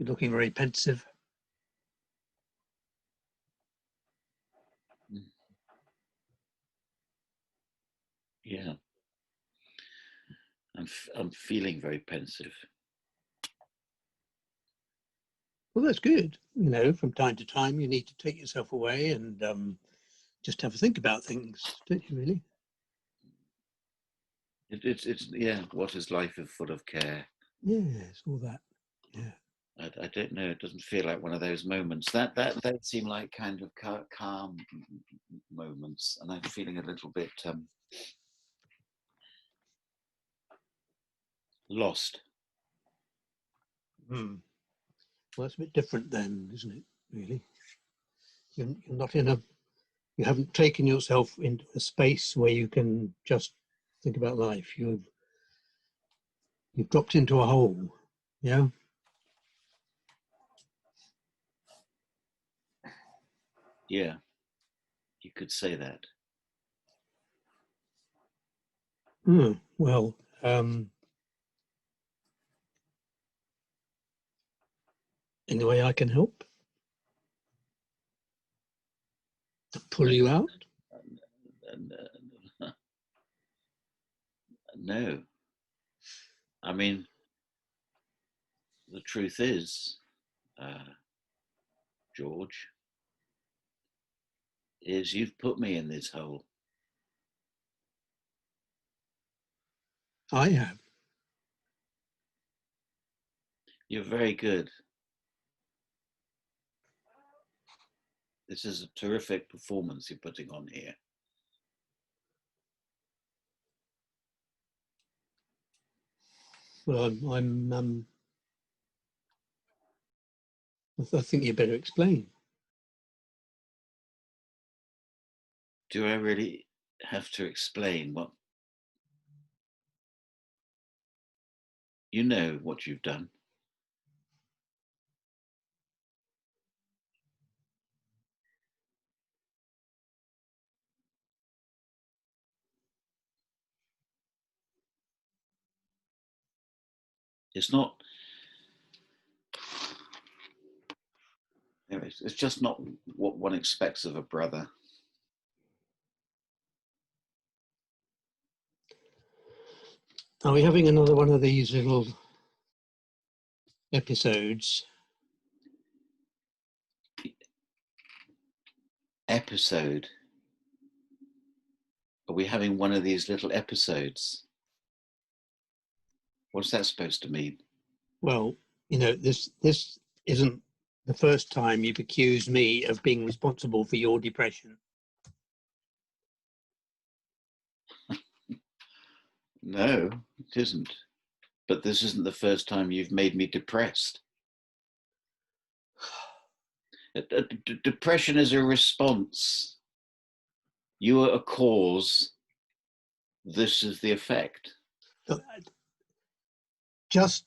looking very pensive. Yeah. I'm feeling very pensive. Well, that's good. You know, from time to time, you need to take yourself away and just have a think about things, don't you, really? It's yeah, what is life if full of care? Yes, all that. Yeah. I don't know. It doesn't feel like one of those moments. That seem like kind of calm moments, and I'm feeling a little bit lost. Well, it's a bit different then, isn't it? Really, you're not in a. You haven't taken yourself into a space where you can just think about life. You've dropped into a hole. Yeah. Yeah, you could say that. Well, any way I can help to pull you out? No. I mean, the truth is, George, is you've put me in this hole. I have. You're very good. This is a terrific performance you're putting on here. Well, I think you better explain. Do I really have to explain what? You know what you've done. It's not. It's just not what one expects of a brother. Are we having another one of these little episodes? Episode? Are we having one of these little episodes? What's that supposed to mean? Well, you know, this isn't the first time you've accused me of being responsible for your depression. No, it isn't. But this isn't the first time you've made me depressed. Depression is a response. You are a cause. This is the effect. Just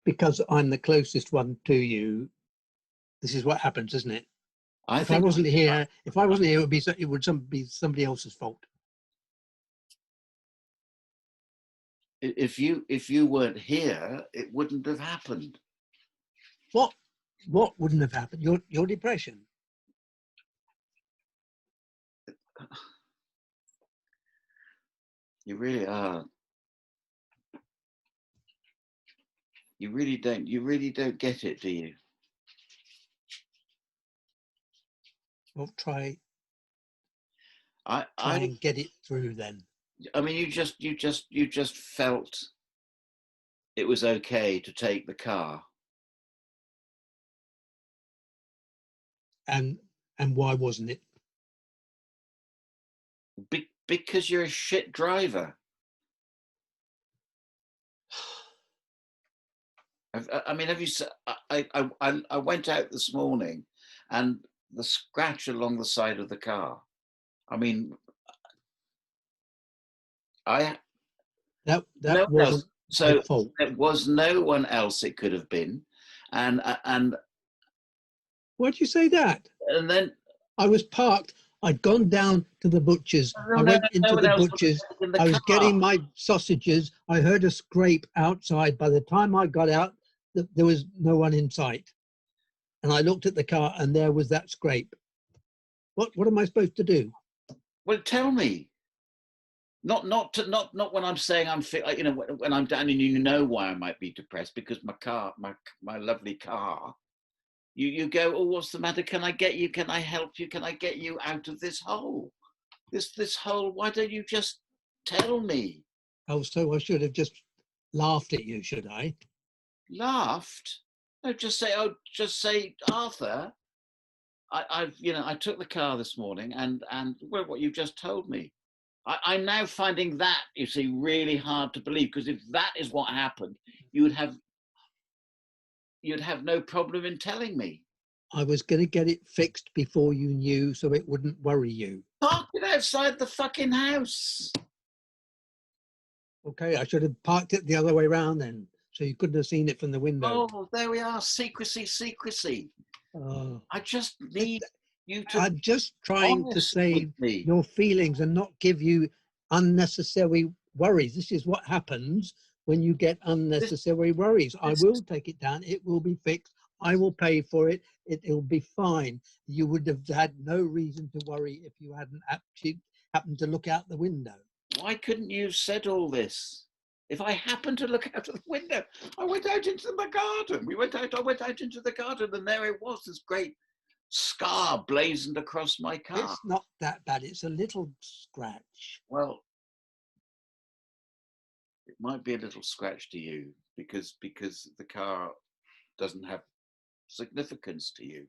because I'm the closest one to you, this is what happens, isn't it? If I wasn't here, it would be somebody else's fault. If you weren't here, it wouldn't have happened. What wouldn't have happened? Your depression. You really are. You really don't get it, do you? Well, try and get it through then. I mean, you just felt it was okay to take the car. And why wasn't it? Because you're a shit driver. I mean, have you? I went out this morning, and the scratch along the side of the car. I mean, that wasn't so fault. There was no one else it could have been, and why'd you say that? And then I was parked. I'd gone down to the butcher's. I went into the butcher's. I was getting my sausages. I heard a scrape outside. By the time I got out, that there was no one in sight. And I looked at the car and there was that scrape. What am I supposed to do? Well, tell me. Not when I'm saying I'm fit. You know, when I'm down and you know why I might be depressed because my lovely car. You go, oh, what's the matter? Can I get you? Can I help you? Can I get you out of this hole? This hole. Why don't you just tell me? Oh, so I should have just laughed at you, should I? Laughed? No, just say, Arthur. I took the car this morning and well, what you've just told me. I'm now finding that, you see, really hard to believe, because if that is what happened, you'd have no problem in telling me. I was going to get it fixed before you knew, so it wouldn't worry you. Park it outside the fucking house. Okay, I should have parked it the other way around then, so you couldn't have seen it from the window. Oh, there we are. Secrecy. Oh. I just need you to. I'm just trying to save me. your feelings and not give you unnecessary worries. This is what happens when you get unnecessary worries. I will take it down. It will be fixed. I will pay for it. It'll be fine. You would have had no reason to worry if you hadn't actually happened to look out the window. Why couldn't you have said all this? If I happened to look out of the window, I went out into the garden. I went out into the garden, and there it was, this great scar blazoned across my car. It's not that bad. It's a little scratch. Well, it might be a little scratch to you because the car doesn't have significance to you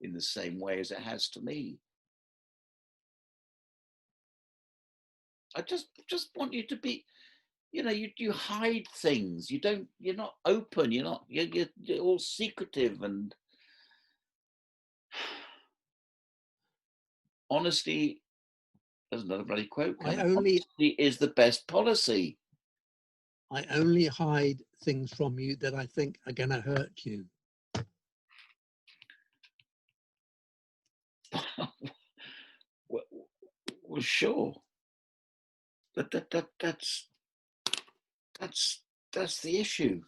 in the same way as it has to me. I just want you to be, you know, you hide things. You're not open. You're all secretive, and honesty, there's another bloody quote. Honesty is the best policy. I only hide things from you that I think are going to hurt you. Well, sure. But that's the issue.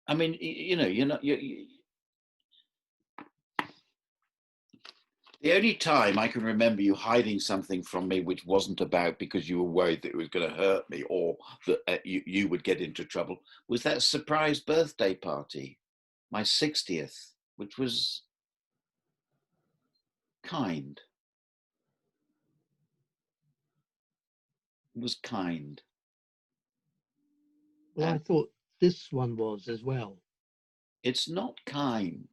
I mean, you know, the only time I can remember you hiding something from me which wasn't about because you were worried that it was going to hurt me or that you would get into trouble was that surprise birthday party, my 60th, which was kind. It was kind. Well, I thought this one was as well. It's not kind.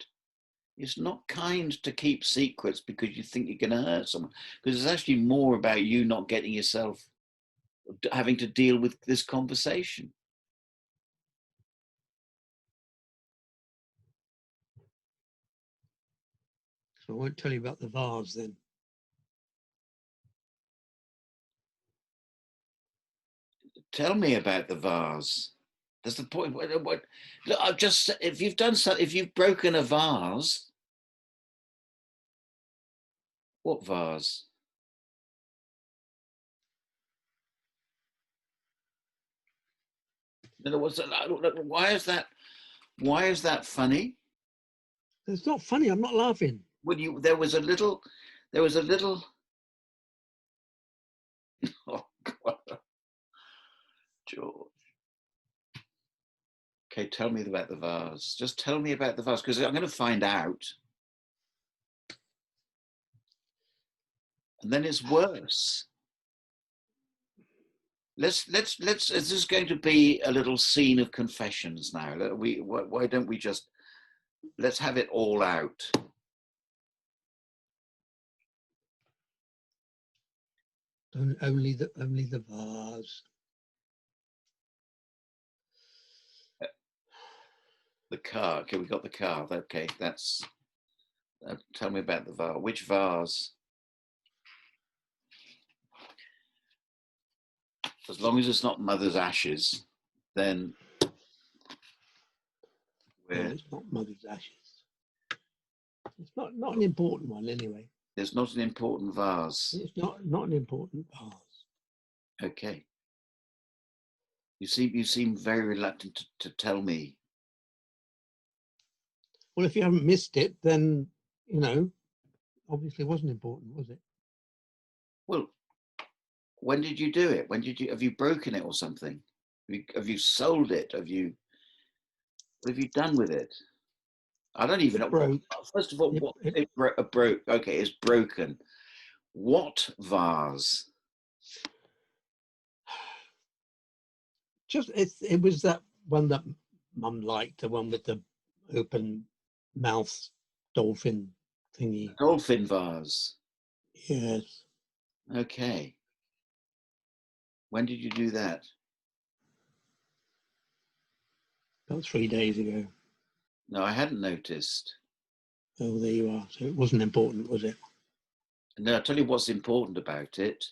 It's not kind to keep secrets because you think you're going to hurt someone. Because it's actually more about you not getting yourself, having to deal with this conversation. So I won't tell you about the vase then. Tell me about the vase. That's the point. Look, I've just, if you've done something, if you've broken a vase, what vase? Why is that? Why is that funny? It's not funny. I'm not laughing. When there was a little. Oh God, George. Okay, tell me about the vase. Just tell me about the vase, because I'm going to find out, and then it's worse. Let's. This is going to be a little scene of confessions now. Why don't we just let's have it all out. Only the vase. The car. Okay, we got the car. Okay, that's. Tell me about the vase. Which vase? As long as it's not Mother's ashes, then. No, it's not Mother's ashes. It's not an important one anyway. It's not an important vase. It's not an important vase. Okay. You seem very reluctant to tell me. Well, if you haven't missed it, then, you know, obviously it wasn't important, was it? Well, when did you do it? Have you broken it or something? Have you sold it? What have you done with it? I don't even know. Broke. First of all, it broke. Okay, it's broken. What vase? Just it was that one that Mum liked, the one with the open mouth dolphin thingy. A dolphin vase. Yes. Okay. When did you do that? About 3 days ago. No, I hadn't noticed. Oh, there you are. So it wasn't important, was it? No, I'll tell you what's important about it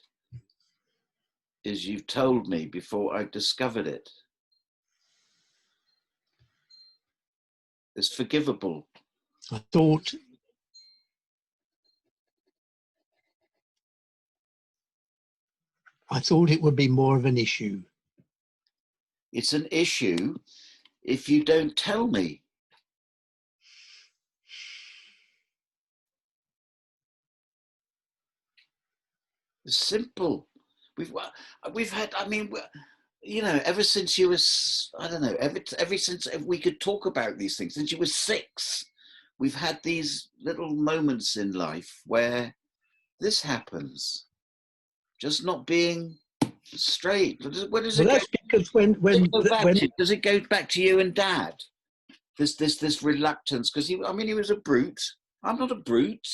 is you've told me before I discovered it. It's forgivable. I thought it would be more of an issue. It's an issue if you don't tell me. It's simple. We've had, I mean, you know, ever since you was, I don't know, ever since we could talk about these things, since you were 6, we've had these little moments in life where this happens. Just not being straight. Where does it go? That's because Does it go back to you and Dad? This reluctance, because he was a brute. I'm not a brute.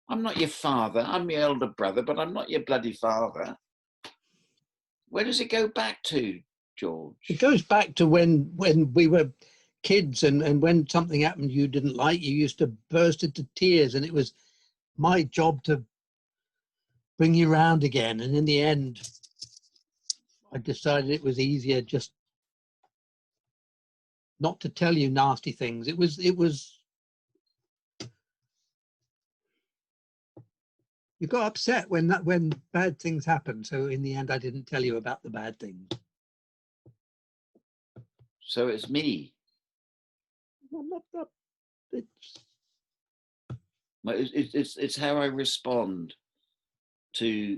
I'm not your father. I'm your elder brother, but I'm not your bloody father. Where does it go back to, George? It goes back to when we were kids, and when something happened you didn't like, you used to burst into tears, and it was my job to bring you round again. And in the end, I decided it was easier just not to tell you nasty things. It was you got upset when bad things happen. So in the end, I didn't tell you about the bad things. So it's me. It's how I respond to.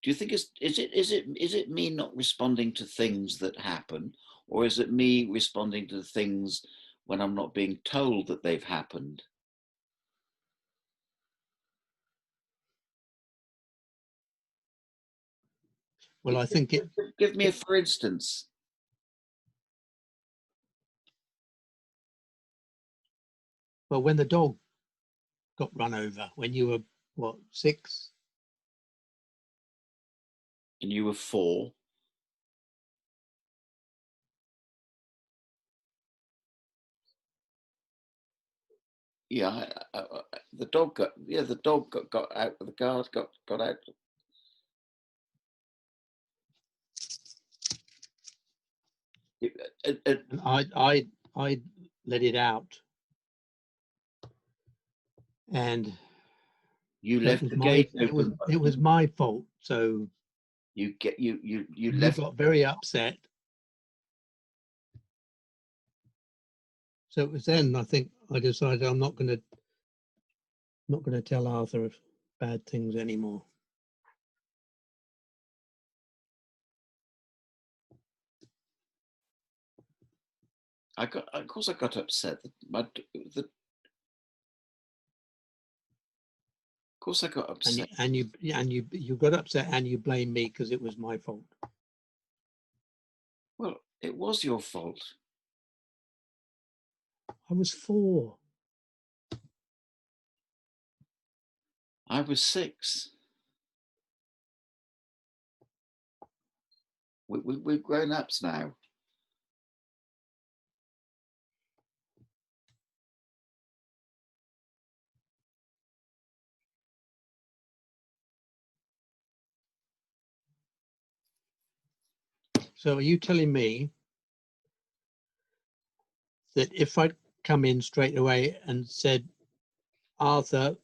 Do you think is it me not responding to things that happen, or is it me responding to things when I'm not being told that they've happened? Well, I think it. Give me a for instance. Well, when the dog got run over, when you were what, 6? And you were 4. Yeah, the dog got out. The guard got out. And I let it out, and you left the gate open. It was my fault. So you got very upset. So it was then I think I decided I'm not going to tell Arthur bad things anymore. Of course, I got upset. Of course, I got upset. And you got upset, and you blamed me because it was my fault. Well, it was your fault. I was 4. I was 6. We're grown ups now. So are you telling me that if I'd come in straight away and said, Arthur,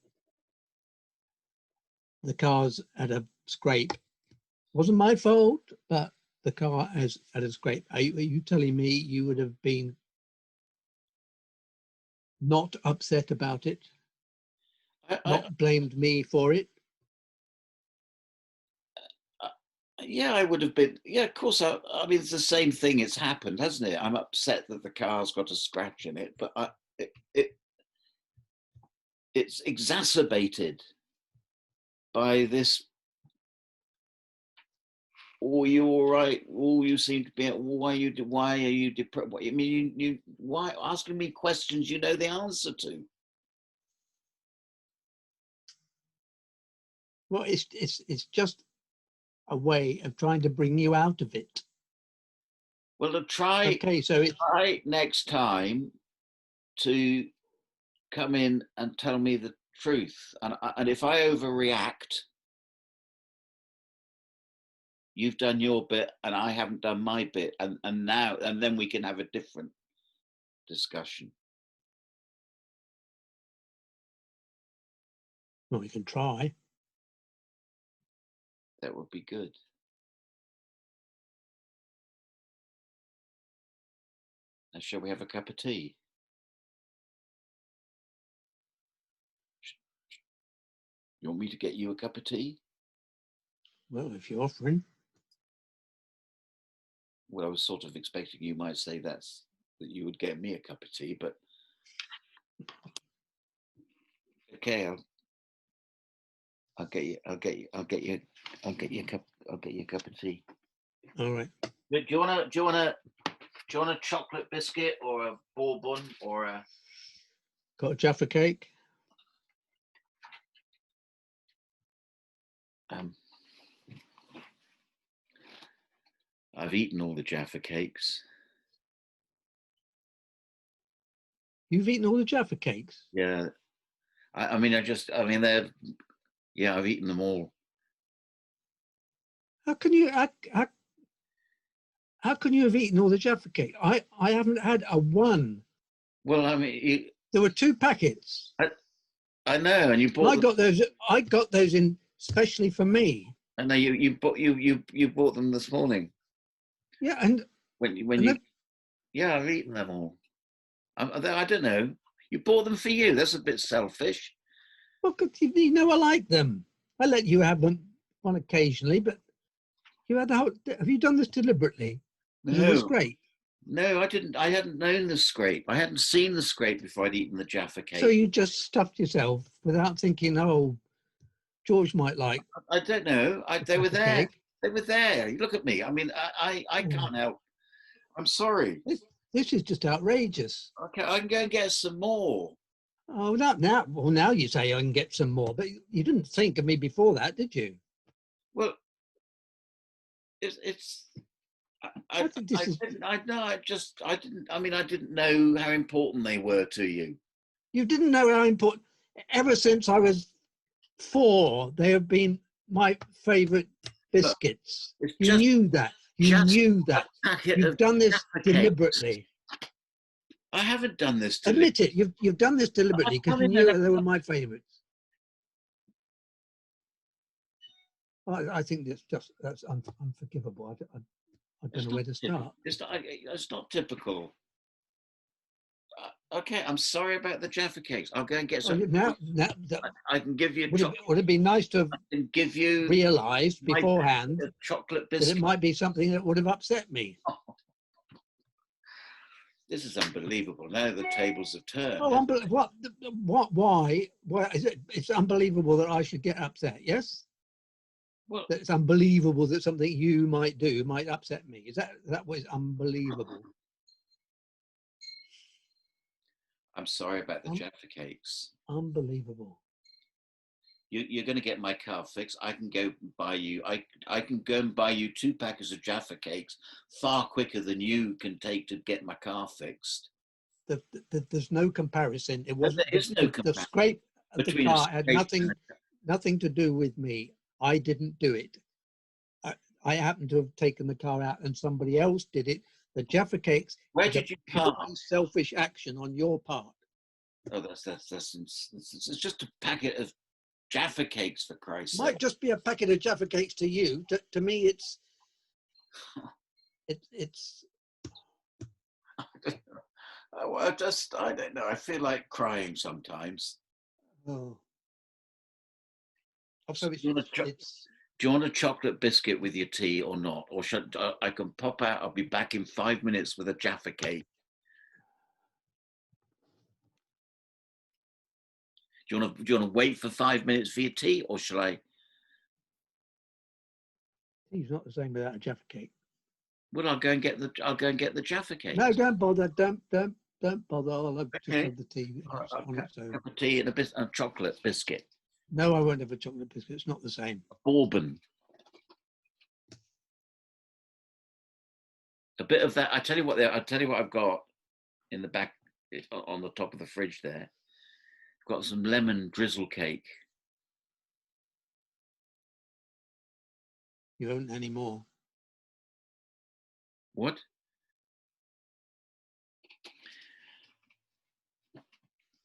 the car's had a scrape, Wasn't my fault, but the car has had a scrape. Are you telling me you would have been not upset about it, not blamed me for it? Yeah, I would have been. Yeah, of course. I mean, it's the same thing. It's happened, hasn't it? I'm upset that the car's got a scratch in it, but it's exacerbated by this. Oh, you all right? Oh, you seem to be. Why are you depressed? I mean, why asking me questions you know the answer to? Well, it's just a way of trying to bring you out of it. Well, try next time to come in and tell me the truth, and if I overreact, you've done your bit and I haven't done my bit, and then we can have a different discussion. Well, we can try. That would be good. Now, shall we have a cup of tea? You want me to get you a cup of tea? Well, if you're offering. Well, I was sort of expecting you might say that you would get me a cup of tea, but okay, I'll get you a cup of tea. All right. Do you want a chocolate biscuit or a bourbon or a? Got a Jaffa cake? I've eaten all the Jaffa cakes. You've eaten all the Jaffa cakes? Yeah. I mean, they're, yeah, I've eaten them all. How can you have eaten all the Jaffa cake? I haven't had a one. Well, I mean, there were 2 packets. I know, and you bought. I got those in specially for me. I know you bought them this morning. Yeah, and yeah, I've eaten them all. I don't know. You bought them for you. That's a bit selfish. Well, you know I like them. I let you have one occasionally, but you had the whole. Have you done this deliberately? No. It was great. No, I didn't. I hadn't known the scrape. I hadn't seen the scrape before I'd eaten the Jaffa cake. So you just stuffed yourself without thinking, oh, George might like. I don't know. They were there. Cake. They were there. You look at me. I mean, I can't help. I'm sorry. This is just outrageous. Okay, I can go and get some more. Oh, not now. Well, now you say I can get some more, but you didn't think of me before that, did you? Well, it's. I didn't know how important they were to you. You didn't know how important. Ever since I was 4, they have been my favourite biscuits. You knew that. You knew that. You've done this deliberately. I haven't done this deliberately. Admit it. You've done this deliberately because you knew they were my favourites. I think that's unforgivable. I don't know where to start. It's not typical. Okay, I'm sorry about the Jaffa cakes. I'll go and get some. I can give you. Would it be nice to give you realised beforehand chocolate biscuit that it might be something that would have upset me? This is unbelievable. Now the tables have turned. Oh, what? Why is it? It's unbelievable that I should get upset. Yes. Well, it's unbelievable that something you might do might upset me. Is that what is unbelievable? I'm sorry about the Jaffa cakes. Unbelievable. You're going to get my car fixed. I can go buy you. I can go and buy you 2 packets of Jaffa cakes far quicker than you can take to get my car fixed. There's no comparison. It wasn't. There is no comparison. The scrape of the car had nothing to do with me. I didn't do it. I happened to have taken the car out and somebody else did it. The Jaffa cakes. Where did you park? Selfish action on your part. Oh, that's it's just a packet of Jaffa Cakes, for Christ's Might sake. just be a packet of Jaffa Cakes to you. To me, it's I don't know. I feel like crying sometimes. oh. So Also, do you want a chocolate biscuit with your tea or not? Or should I can pop out? I'll be back in 5 minutes with a Jaffa Cake. Do you want to wait for 5 minutes for your tea, or shall I? Tea's not the same without a Jaffa Cake. Well, I'll go and get the Jaffa Cake. No, don't bother. Don't bother. Just Okay. have the tea on its own. A cup of tea and a chocolate biscuit. No, I won't have a chocolate biscuit. It's not the same. A bourbon. A bit of that. I tell you what I've got in the back on the top of the fridge there. I've got some lemon drizzle cake. You haven't any more. What?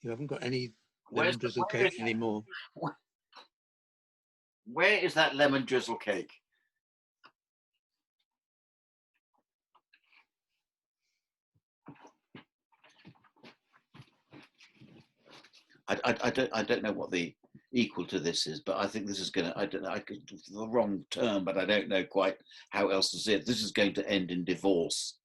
You haven't got any lemon drizzle cake anymore. Where is that lemon drizzle cake? I don't know what the equal to this is, but I think this is going to, I don't know, the wrong term, but I don't know quite how else to say it. This is going to end in divorce.